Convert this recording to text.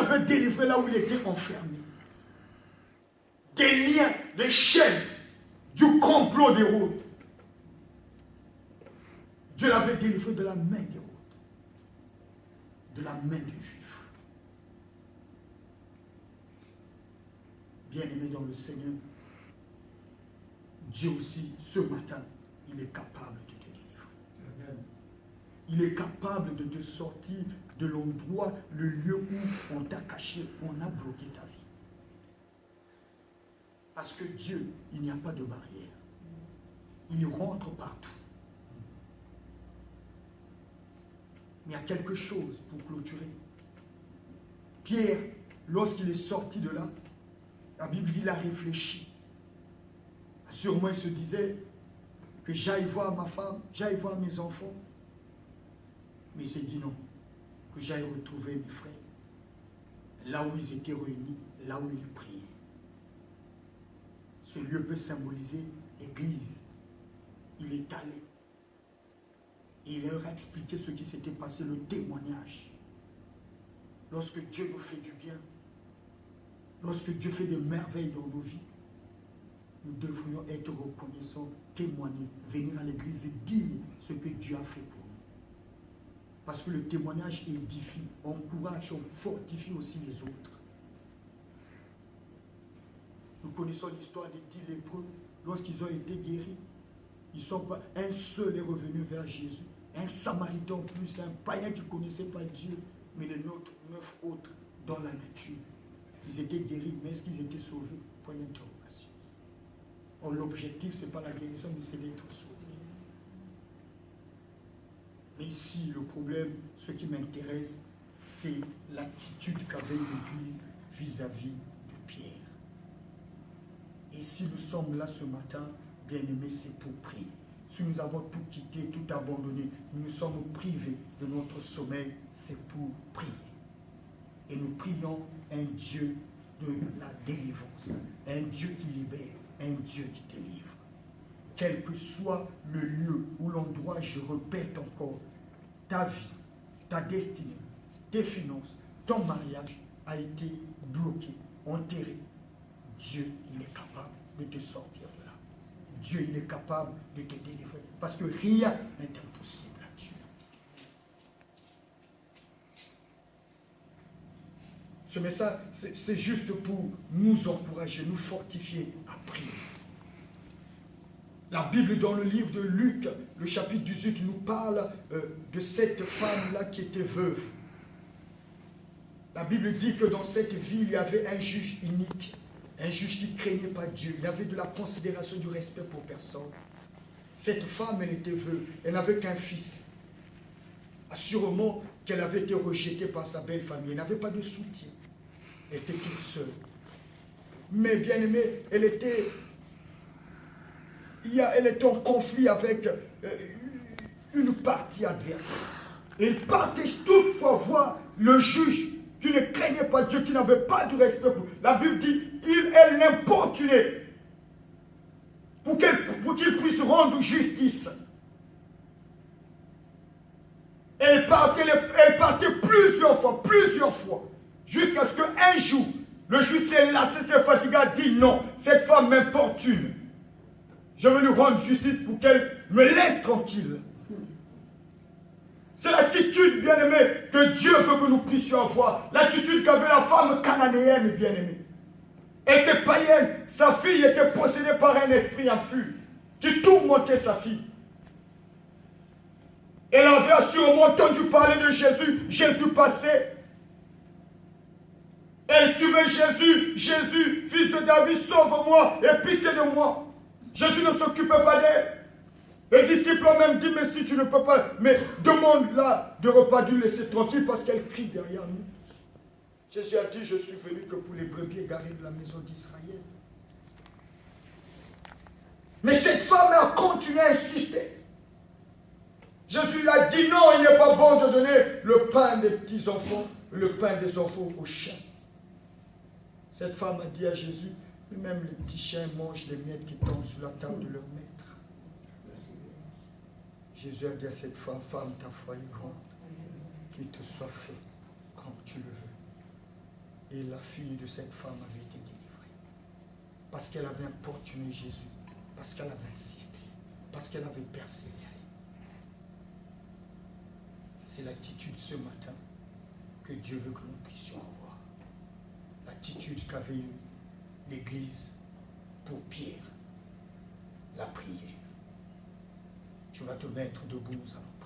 l'avait délivré là où il était enfermé. Des liens, des chaînes, du complot d'Hérode. Dieu l'avait délivré de la main d'Hérode, de la main des Juifs. Bien-aimé dans le Seigneur, Dieu aussi, ce matin, il est capable de te délivrer. Amen. Il est capable de te sortir de l'endroit, le lieu où on t'a caché, on a bloqué ta vie. Parce que Dieu, il n'y a pas de barrière. Il rentre partout. Mais il y a quelque chose pour clôturer. Pierre, lorsqu'il est sorti de là, la Bible dit qu'il a réfléchi. Sûrement, il se disait que j'aille voir ma femme, j'aille voir mes enfants. Mais il s'est dit non, que j'aille retrouver mes frères, là où ils étaient réunis, là où ils priaient. Ce lieu peut symboliser l'église. Il est allé. Et il leur a expliqué ce qui s'était passé, le témoignage. Lorsque Dieu nous fait du bien, lorsque Dieu fait des merveilles dans nos vies, nous devrions être reconnaissants, témoigner, venir à l'église et dire ce que Dieu a fait pour nous. Parce que le témoignage édifie, encourage, on fortifie aussi les autres. Nous connaissons l'histoire des 10 lépreux. Lorsqu'ils ont été guéris, ils sont pas, un seul est revenu vers Jésus. Un samaritain en plus, un païen qui ne connaissait pas Dieu, mais les 9 autres dans la nature. Ils étaient guéris, mais est-ce qu'ils étaient sauvés? Point d'interrogation. Or, l'objectif, ce n'est pas la guérison, mais c'est d'être sauvé. Mais ici, le problème, ce qui m'intéresse, c'est l'attitude qu'avait l'Église vis-à-vis de Pierre. Et si nous sommes là ce matin, bien-aimés, c'est pour prier. Si nous avons tout quitté, tout abandonné, nous sommes privés de notre sommeil, c'est pour prier. Et nous prions un Dieu de la délivrance, un Dieu qui libère, un Dieu qui délivre. Quel que soit le lieu ou l'endroit, je répète encore, ta vie, ta destinée, tes finances, ton mariage a été bloqué, enterré. Dieu, il est capable de te sortir de là. Dieu, il est capable de te délivrer. Parce que rien n'est impossible à Dieu. Ce message, c'est juste pour nous encourager, nous fortifier à prier. La Bible, dans le livre de Luc, le chapitre 18, nous parle de cette femme-là qui était veuve. La Bible dit que dans cette ville, il y avait un juge inique, un juge qui ne craignait pas Dieu. Il avait de la considération, du respect pour personne. Cette femme, elle était veuve, elle n'avait qu'un fils. Assurément qu'elle avait été rejetée par sa belle famille, elle n'avait pas de soutien. Elle était toute seule. Mais bien aimée, elle était en conflit avec une partie adverse. Et il partait toutefois voir le juge qui ne craignait pas Dieu, qui n'avait pas de respect pour. La Bible dit, elle l'importunait pour qu'il puisse rendre justice. Elle partait plusieurs fois, jusqu'à ce qu'un jour, le juge s'est lassé, s'est fatigué, a dit non, cette femme m'importune. Je veux lui rendre justice pour qu'elle me laisse tranquille. C'est l'attitude, bien-aimée, que Dieu veut que nous puissions avoir. L'attitude qu'avait la femme cananéenne, bien-aimée. Elle était païenne. Sa fille était possédée par un esprit impur qui tourmentait sa fille. Elle avait assurément entendu parler de Jésus. Jésus passait. Elle suivait Jésus. Jésus, fils de David, sauve-moi et pitié de moi. Jésus ne s'occupait pas d'elle. Les disciples ont même dit, mais si tu ne peux pas, mais demande-la de repas de laisser tranquille parce qu'elle crie derrière nous. Jésus a dit, je suis venu que pour les brebis égarées de la maison d'Israël. Mais cette femme a continué à insister. Jésus lui a dit, non, il n'est pas bon de donner le pain des petits-enfants, le pain des enfants aux chiens. Cette femme a dit à Jésus, mais même les petits chiens mangent les miettes qui tombent sur la table de leur maître. Jésus a dit à cette femme, ta foi est grande, qu'il te soit fait comme tu le veux. Et la fille de cette femme avait été délivrée. Parce qu'elle avait importuné Jésus, parce qu'elle avait insisté, parce qu'elle avait persévéré. C'est l'attitude ce matin que Dieu veut que nous puissions avoir. L'attitude qu'avait eue l'Église pour Pierre, la prière. Tu vas te mettre debout, nous allons.